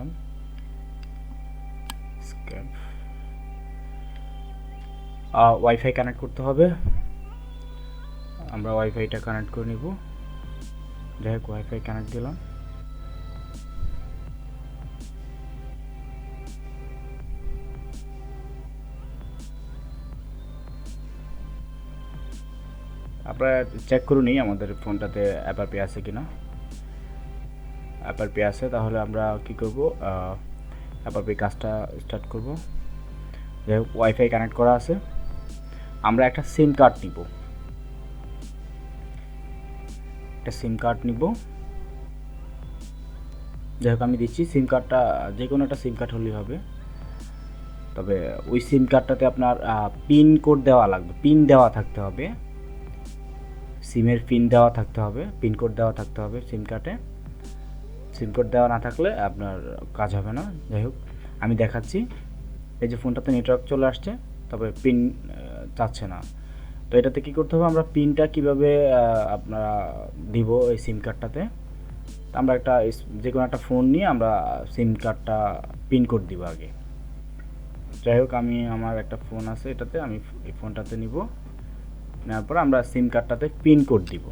দিলাম স্ক্যাপ। Wifi connect করতে হবে, আমরা ওয়াইফাইটা কানেক্ট করে নিব। যাই হোক ওয়াইফাই কানেক্ট দিলাম। আপনারা চেক করে নিই আমাদের ফোনটাতে অ্যাপারপি আছে কিনা। অ্যাপারপি আছে, তাহলে আমরা কি করব, অ্যাপারপি কাজটা স্টার্ট করব। যাই হোক ওয়াইফাই কানেক্ট করা আছে, আমরা একটা সিম কার্ড নিব, একটা সিম কার্ড নিব। যাই হোক আমি দিচ্ছি সিম কার্ডটা, যে কোনো একটা সিম কার্ড হলেই হবে, তবে ওই সিম কার্ডটাতে আপনার পিন কোড দেওয়া লাগবে, পিন দেওয়া থাকতে হবে, সিমের পিন দেওয়া থাকতে হবে, পিন কোড দেওয়া থাকতে হবে সিম কার্ডে। সিম কোড দেওয়া না থাকলে আপনার কাজ হবে না। যাই হোক আমি দেখাচ্ছি, এই যে ফোনটাতে নেটওয়ার্ক চলে আসছে, তবে পিন চাচ্ছে না। তো এটাতে কী করতে হবে, আমরা পিনটা কীভাবে আপনারা দিব এই সিম কার্ডটাতে। আমরা একটা যে কোনো একটা ফোন নিয়ে আমরা সিম কার্ডটা পিন কোড দিব আগে। যাই হোক আমি আমার একটা ফোন আছে, এটাতে আমি এই ফোনটাতে নিব, নেওয়ার পর আমরা সিম কার্ডটাতে পিন কোড দিব।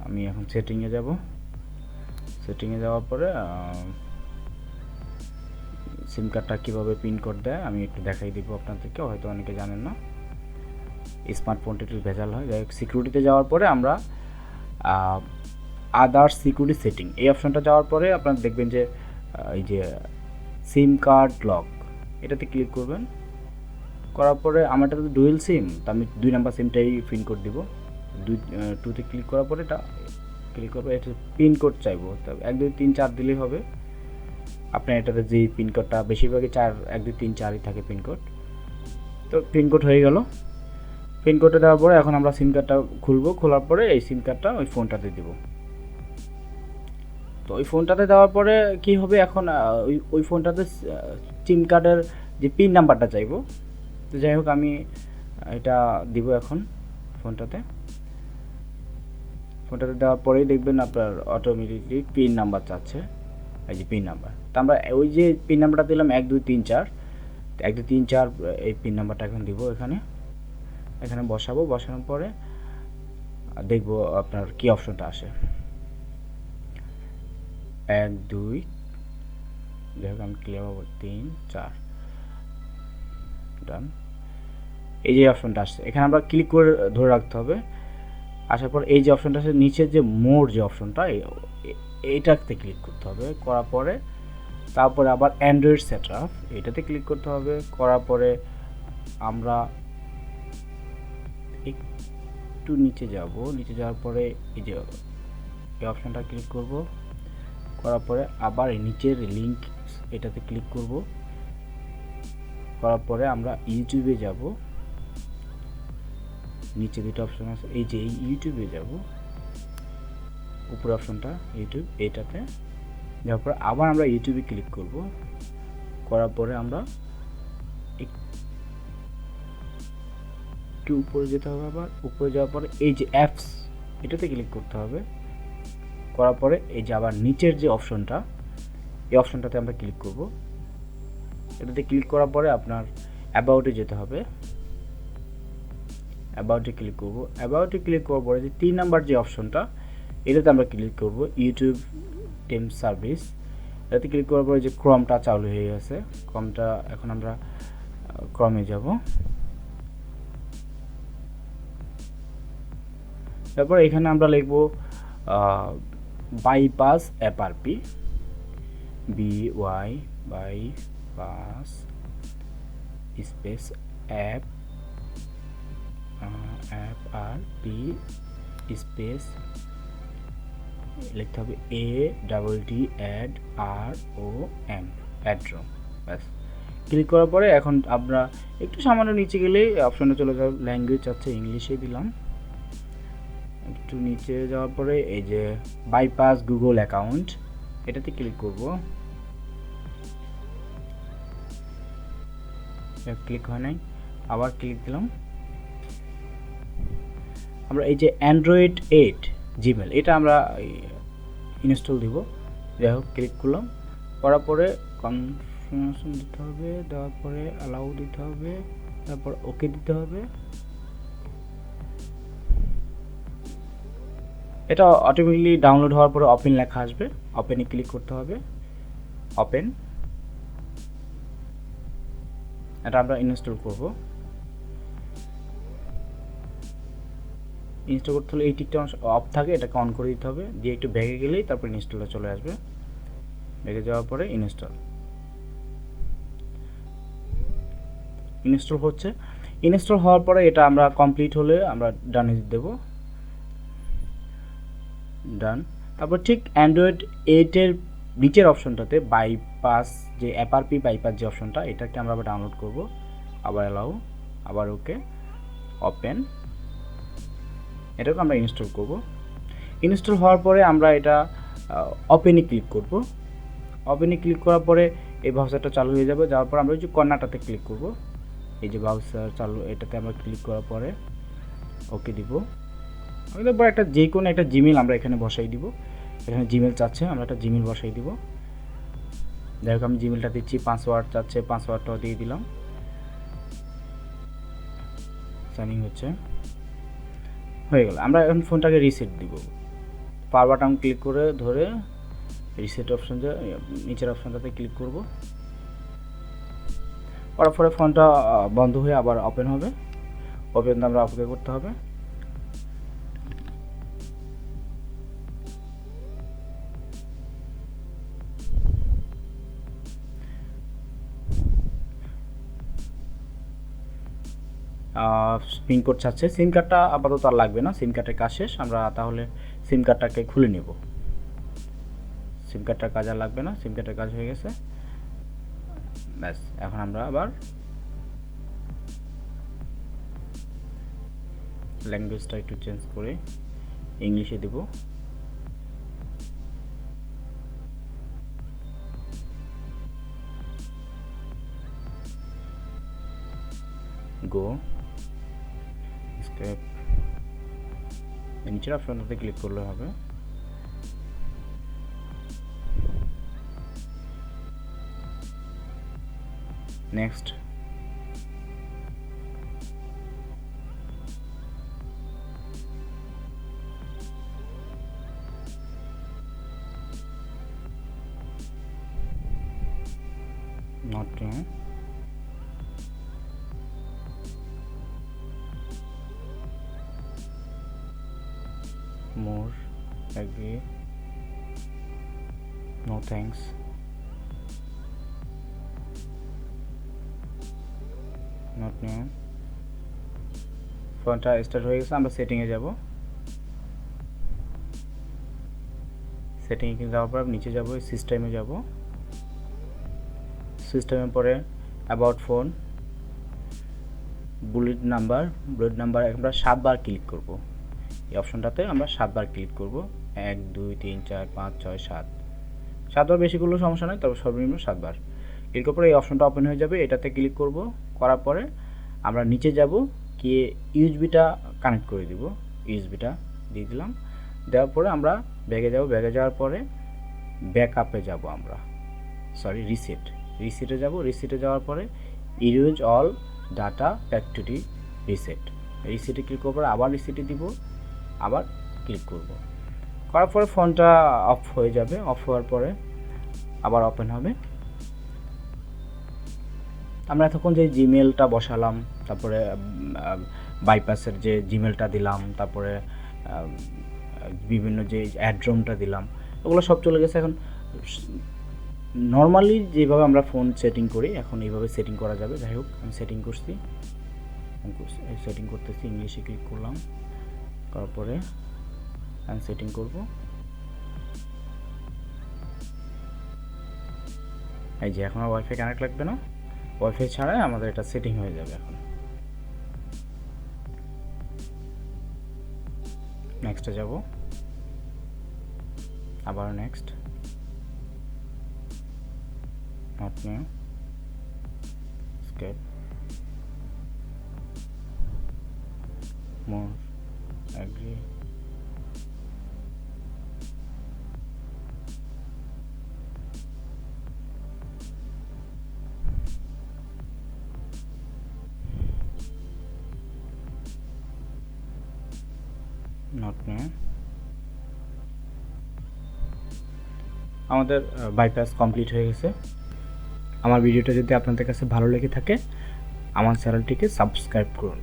আমি এখন সেটিংয়ে যাব, সেটিংয়ে যাওয়ার পরে সিম কার্ডটা কীভাবে পিন কোড দেয় আমি একটু দেখাই দিব আপনাদেরকে, হয়তো অনেকে জানেন না, স্মার্টফোনটা একটু ভেজাল হয়। যাই হোক সিকিউরিটিতে যাওয়ার পরে আমরা আদার সিকিউরিটি সেটিং এই অপশনটা যাওয়ার পরে আপনারা দেখবেন যে এই যে সিম কার্ড লক, এটাতে ক্লিক করবেন। করার পরে আমার এটা তো ডুয়েল সিম, তো আমি 2 নাম্বার সিমটাই পিন কোড দিব। 2তে ক্লিক করার পরে এটা ক্লিক করবো, এটা পিন কোড চাইবো, তবে 1 2 3 4 দিলেই হবে। আপনার এটাতে যে পিন কোডটা বেশিরভাগই 4 1 2 3 4ই থাকে পিন কোড। তো পিন কোড হয়ে গেল। পিন কোডটা দেওয়ার পরে এখন আমরা সিম কার্ডটা খুলবো, খোলার পরে এই সিম কার্ডটা ওই ফোনটাতে দিব। তো ওই ফোনটাতে দেওয়ার পরে কি হবে, এখন ওই ফোনটাতে সিম কার্ডের যে পিন নাম্বারটা চাইবো। তো যাই হোক আমি এটা দিব এখন ফোনটাতে। ফোনটাতে দেওয়ার পরেই দেখবেন আপনার অটোমেটিকলি পিন নাম্বার চাচ্ছে, এই যে পিন নাম্বার। তো আমরা ওই যে পিন নাম্বারটা দিলাম 1 2 3 4, 1 2 3 4 এই পিন নাম্বারটা এখন দিব এখানে বসাবো। বসানোর পরে দেখবো আপনার কি অপশনটা আসে, 1 2, যাই হোক আমি ক্লিয়ার হবো 3 4 ডান। এই যে অপশনটা আসছে, এখানে আমরা ক্লিক করে ধরে রাখতে হবে। আসার পর এই যে অপশনটা আছে নিচে যে মোর যে অপশনটা, এইটাতে ক্লিক করতে হবে। করার পরে তারপরে আবার অ্যান্ড্রয়েড সেটআপ এটাতে ক্লিক করতে হবে। করার পরে আমরা একটু নিচে যাব, নিচে যাওয়ার পরে এই যে এই অপশনটা ক্লিক করব। করার পরে আবার এই নিচের লিঙ্ক এটাতে ক্লিক করব। করার পরে আমরা ইউটিউবে যাব, নিচে দুটো অপশন আছে, এই যে এই ইউটিউবে যাব, উপর অপশনটা ইউটিউব, এটাতে যাওয়ার পরে আবার আমরা ইউটিউবে ক্লিক করব। করার পরে আমরা একটু উপরে যেতে হবে, আবার উপরে যাওয়ার পরে এই যে অ্যাপস এটাতে ক্লিক করতে হবে। করার পরে এই যে আবার নিচের যে অপশনটা, এই অপশনটাতে আমরা ক্লিক করব। এটাতে ক্লিক করার পরে আপনার অ্যাবাউটে যেতে হবে, অ্যাবাউটে ক্লিক করব। অ্যাবাউটে ক্লিক করার পরে যে 3 নাম্বার যে অপশনটা, এটাতে আমরা ক্লিক করব, ইউটিউব টেম সার্ভিস। এটাতে ক্লিক করার পরে যে ক্রমটা চালু হয়ে গেছে, ক্রমটা এখন আমরা ক্রমে যাব। তারপর এখানে আমরা লিখব বাইপাস অ্যাপারপি, BY বাইপাস স্পেস অ্যাপারপি স্পেস লিখতে হবে ADDROM, অ্যাড্রোম। ব্যাস, ক্লিক করার পরে এখন আমরা একটু সামান্য নিচে গেলেই অপশনে চলে যাব, ল্যাঙ্গুয়েজ আছে ইংলিশে দিলাম। একটু নিচে যাওয়ার পরে এই যে বাইপাস গুগল অ্যাকাউন্ট, এটাতে ক্লিক করব। ক্লিক হয় নাই, আবার ক্লিক দিলাম। আমরা এই যে অ্যান্ড্রয়েড 8 জিমেল, এটা আমরা ইনস্টল দিব। যাই হোক, ক্লিক করলাম, করার পরে কনফার্মেশন দিতে হবে, দেওয়ার পরে অ্যালাউ দিতে হবে, তারপর ওকে দিতে হবে। এটা অটোমেটিকলি ডাউনলোড হওয়ার পরে ওপেন লেখা আসবে, ওপেনে ক্লিক করতে হবে, ওপেন। এটা আমরা ইনস্টল করব। ইনস্টল করতে হলে এই টিকটা অফ থাকে, এটাকে অন করে দিতে হবে, দিয়ে একটু ব্যাগে গেলেই তারপর ইনস্টলটা চলে আসবে। ব্যাগে যাওয়ার পরে ইনস্টল হচ্ছে। ইনস্টল হওয়ার পরে এটা আমরা কমপ্লিট হলে আমরা ডানে দেব, ডান। তারপর ঠিক অ্যান্ড্রয়েড 8 এর নিচের অপশনটাতে বাইপাস, যে অ্যাপারপি বাইপাস যে অপশনটা, এটাকে আমরা আবার ডাউনলোড করব। আবার অ্যালাউ, আবার ওকে, ওপেন। এটাকে আমরা ইনস্টল করব। ইনস্টল হওয়ার পরে আমরা এটা ওপেনে ক্লিক করব। ওপেনে ক্লিক করার পরে এই ব্রাউজারটা চালু হয়ে যাবে। যাওয়ার পর আমরা ওই যে কর্নারটাতে ক্লিক করব, এই যে ব্রাউজার চালু, এটাতে আমরা ক্লিক করার পরে ওকে দিব। তারপর একটা যে কোনো একটা জিমেল আমরা এখানে বসাই দিব। এখানে জিমেল চাচ্ছে, আমরা একটা জিমেল বসাই দিব। যাই হোক, আমি জিমেলটা দিচ্ছি, পাসওয়ার্ড চাচ্ছে, পাসওয়ার্ডটাও দিয়ে দিলাম। সাইনিং হচ্ছে, হয়ে গেল। আমরা এখন ফোনটাকে রিসেট দিব। পাওয়ার বাটন ক্লিক করে ধরে রিসেট অপশন, নিচের অপশনটাতে ক্লিক করব। করার পরে ফোনটা বন্ধ হয়ে আবার ওপেন হবে। ওপেন আমরা অপেক্ষা করতে হবে। পিন কোড চাচ্ছে, সিম কার্ডটা আপাতত আর লাগবে না, সিম কার্ডের কাজ শেষ। আমরা তাহলে সিম কার্ডটাকে খুলে নেব। সিম কার্ডটার কাজ আর লাগবে না, সিম কার্ডের কাজ হয়ে গেছে। ব্যাস, এখন আমরা আবার ল্যাঙ্গুয়েজটা একটু চেঞ্জ করে ইংলিশে দেব। গো স্কেপ, নিচের অপশনটাতে ক্লিক করলে হবে। Next, not more, agree, no thanks, not new। ফোনটা স্টার্ট হয়ে গেছে। আমরা সেটিংয়ে যাব। সেটিংয়ে যাওয়ার পর নিচে যাব, সিস্টেমে যাব। সিস্টেমের পরে অ্যাবাউট ফোন, বুলেট নাম্বার আমরা 7 বার ক্লিক করব। এই অপশনটাতে আমরা 7 বার ক্লিক করব। 1 2 3 4 5 6 7 7 বার, বেশি করলেও সমস্যা নয়, তবে সর্বনিম্ন 7 বার ক্লিক করার পরে এই অপশনটা ওপেন হয়ে যাবে। এটাতে ক্লিক করব। করার পরে আমরা নিচে যাব, গিয়ে ইউএসবিটা কানেক্ট করে দিব। ইউএসবিটা দিয়ে দিলাম। দেওয়ার পরে আমরা ব্যাগে যাব। ব্যাগে যাওয়ার পরে ব্যাকআপে যাব আমরা, সরি রিসেটে যাব। রিসেটে যাওয়ার পরে erase all data back to the reset, রিসেটে ক্লিক করার পরে আবার রিসেটে দিব, আবার ক্লিক করব। করার পরে ফোনটা অফ হয়ে যাবে। অফ হওয়ার পরে আবার ওপেন হবে। আমরা এতক্ষণ যে জিমেলটা বসালাম, তারপরে বাইপাসের যে জিমেলটা দিলাম, তারপরে বিভিন্ন যে অ্যাড্রমটা দিলাম, ওগুলো সব চলে গেছে। এখন নর্মালি যেভাবে আমরা ফোন সেটিং করি, এখন এইভাবে সেটিং করা যাবে। যাই হোক, আমি সেটিং করছি, সেটিং করতেছি। ইংলিশে ক্লিক করলাম, তারপরে আমি সেটিং করব। এই যে এখন আর ওয়াইফাই কানেক্ট লাগবে না, ওয়াইফাই ছাড়াই আমাদের এটা সেটিং হয়ে যাবে। এখন নেক্সটে যাব, আবার next, not new, escape, more, agree, not new. আমাদের বাইপাস কমপ্লিট হয়ে গেছে। আমার ভিডিওটা যদি আপনাদের কাছে ভালো লেগে থাকে আমার চ্যানেলটিকে সাবস্ক্রাইব করুন।